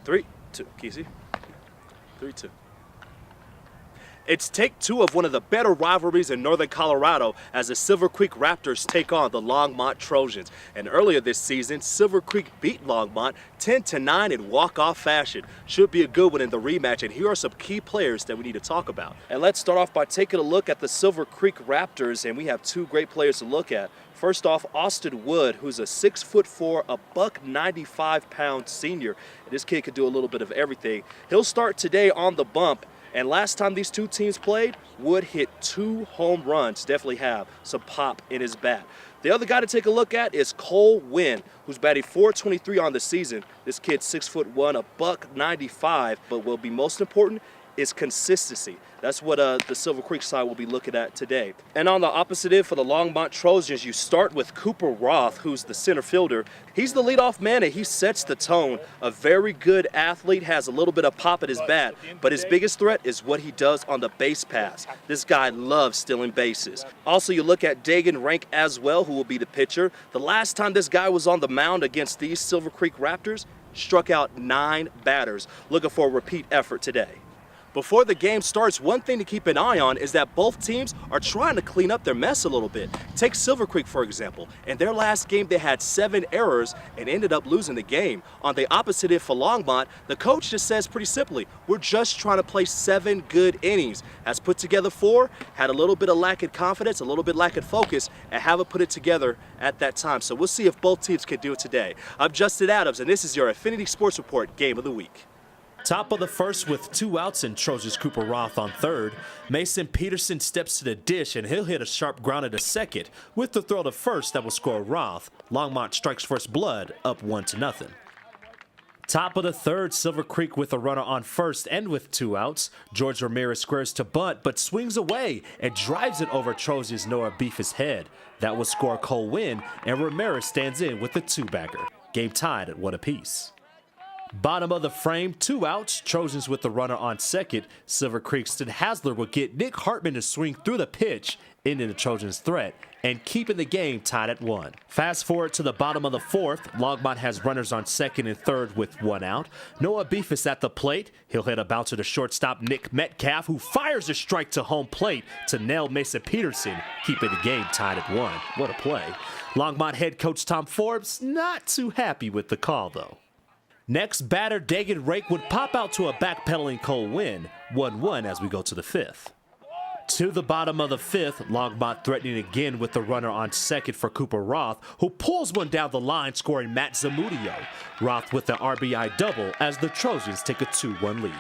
3-2, Kesey. 3-2. It's take two of one of the better rivalries in northern Colorado as the Silver Creek Raptors take on the Longmont Trojans. And earlier this season, Silver Creek beat Longmont 10-9 in walk-off fashion. Should be a good one in the rematch, and here are some key players that we need to talk about. And let's start off by taking a look at the Silver Creek Raptors, and we have two great players to look at. First off, Austin Wood, who's a 6'4", a $195 senior. And this kid could do a little bit of everything. He'll start today on the bump. And last time these two teams played, Wood hit 2 home runs. Definitely have some pop in his bat. The other guy to take a look at is Cole Wynn, who's batting .423 on the season. This kid's 6'1", a $195, but what will be most important is consistency. That's what the Silver Creek side will be looking at today. And on the opposite end for the Longmont Trojans, you start with Cooper Roth, who's the center fielder. He's the leadoff man, and he sets the tone. A very good athlete, has a little bit of pop at his bat, but his biggest threat is what he does on the base paths. This guy loves stealing bases. Also, you look at Dagan Rank as well, who will be the pitcher. The last time this guy was on the mound against these Silver Creek Raptors, struck out 9 batters. Looking for a repeat effort today. Before the game starts, one thing to keep an eye on is that both teams are trying to clean up their mess a little bit. Take Silver Creek, for example. In their last game, they had 7 errors and ended up losing the game. On the opposite end for Longmont, the coach just says pretty simply, we're just trying to play 7 good innings. Has put together 4, had a little bit of lack in confidence, a little bit lack in focus, and haven't put it together at that time. So we'll see if both teams can do it today. I'm Justin Adams, and this is your Affinity Sports Report Game of the Week. Top of the first with 2 outs and Trojans Cooper Roth on third. Mason Peterson steps to the dish and he'll hit a sharp grounder to second with the throw to first that will score Roth. Longmont strikes first blood up 1-0. Top of the third, Silver Creek with a runner on first and with 2 outs. George Ramirez squares to bunt but swings away and drives it over Trojans Noah Beef's head. That will score Cole Wynn, and Ramirez stands in with the 2-bagger. Game tied at 1 apiece. Bottom of the frame, 2 outs. Trojans with the runner on second. Silver Creek's Hasler will get Nick Hartman to swing through the pitch, ending the Trojans' threat and keeping the game tied at 1. Fast forward to the bottom of the fourth. Longmont has runners on second and third with 1 out. Noah Beef is at the plate. He'll hit a bouncer to shortstop Nick Metcalf, who fires a strike to home plate to nail Mason Peterson, keeping the game tied at 1. What a play. Longmont head coach Tom Forbes not too happy with the call, though. Next batter, Dagan Rake would pop out to a backpedaling Cole Wynn. 1-1 as we go to the 5th. To the bottom of the 5th, Longmont threatening again with the runner on second for Cooper Roth, who pulls one down the line, scoring Matt Zamudio. Roth with the RBI double as the Trojans take a 2-1 lead.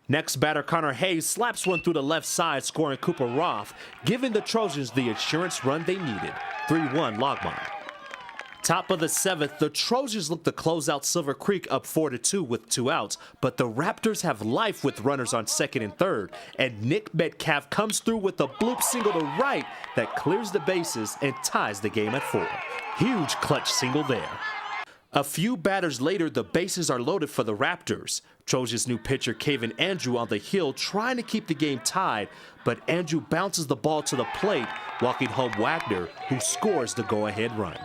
Next batter, Connor Hayes slaps one through the left side, scoring Cooper Roth, giving the Trojans the insurance run they needed. 3-1 Longmont. Top of the 7th, the Trojans look to close out Silver Creek up 4-2 with 2 outs, but the Raptors have life with runners on second and third, and Nick Metcalf comes through with a bloop single to right that clears the bases and ties the game at 4. Huge clutch single there. A few batters later, the bases are loaded for the Raptors. Trojans' new pitcher, Kaven Andrew, on the hill trying to keep the game tied, but Andrew bounces the ball to the plate, walking home Wagner, who scores the go-ahead run.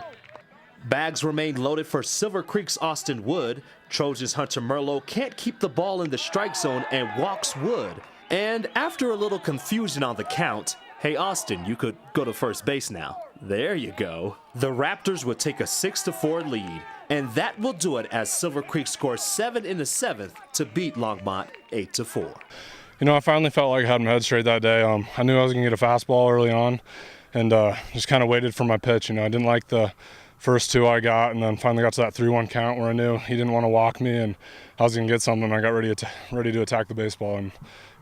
Bags remain loaded for Silver Creek's Austin Wood. Trojans' Hunter Merlot can't keep the ball in the strike zone and walks Wood. And after a little confusion on the count, hey Austin, you could go to first base now. There you go. The Raptors would take a 6-4 lead. And that will do it as Silver Creek scores 7 in the 7th to beat Longmont 8-4. You know, I finally felt like I had my head straight that day. I knew I was going to get a fastball early on and just kind of waited for my pitch. You know, I didn't like the first 2 I got, and then finally got to that 3-1 count where I knew he didn't want to walk me and I was going to get something. I got ready to attack the baseball and,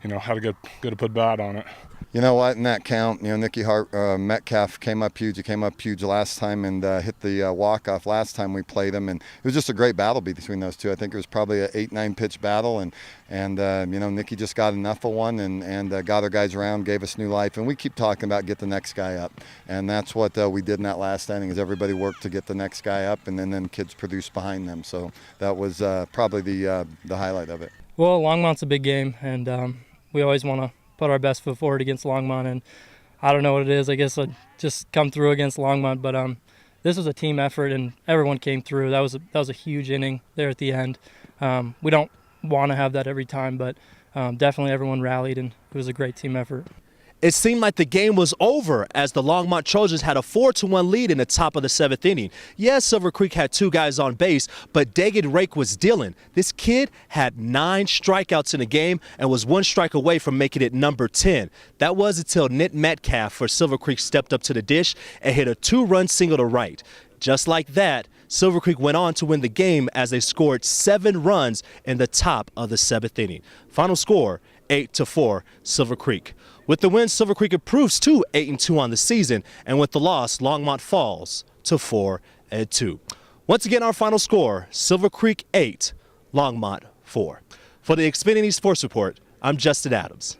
you know, had a good to put bat on it. You know what, in that count, you know, Metcalf came up huge. He came up huge last time and hit the walk-off last time we played him. And it was just a great battle between those two. I think it was probably an 8-9 pitch battle. And you know, Nicky just got enough of one and got our guys around, gave us new life. And we keep talking about get the next guy up. And that's what we did in that last inning is everybody worked to get the next guy up and then kids produced behind them. So that was probably the highlight of it. Well, Longmont's a big game, and we always want to put our best foot forward against Longmont, and I don't know what it is. I guess I just come through against Longmont, but this was a team effort, and everyone came through. That was a huge inning there at the end. We don't want to have that every time, but definitely everyone rallied, and it was a great team effort. It seemed like the game was over as the Longmont Trojans had a 4-1 lead in the top of the 7th inning. Yes, Silver Creek had 2 guys on base, but Dagan Rake was dealing. This kid had 9 strikeouts in the game and was 1 strike away from making it number 10. That was until Nick Metcalf for Silver Creek stepped up to the dish and hit a 2-run single to right. Just like that, Silver Creek went on to win the game as they scored 7 runs in the top of the 7th inning. Final score, 8-4, Silver Creek. With the win, Silver Creek improves to 8-2 on the season, and with the loss, Longmont falls to 4-2. Once again, our final score, Silver Creek 8, Longmont 4. For the Xfinity Sports Report, I'm Justin Adams.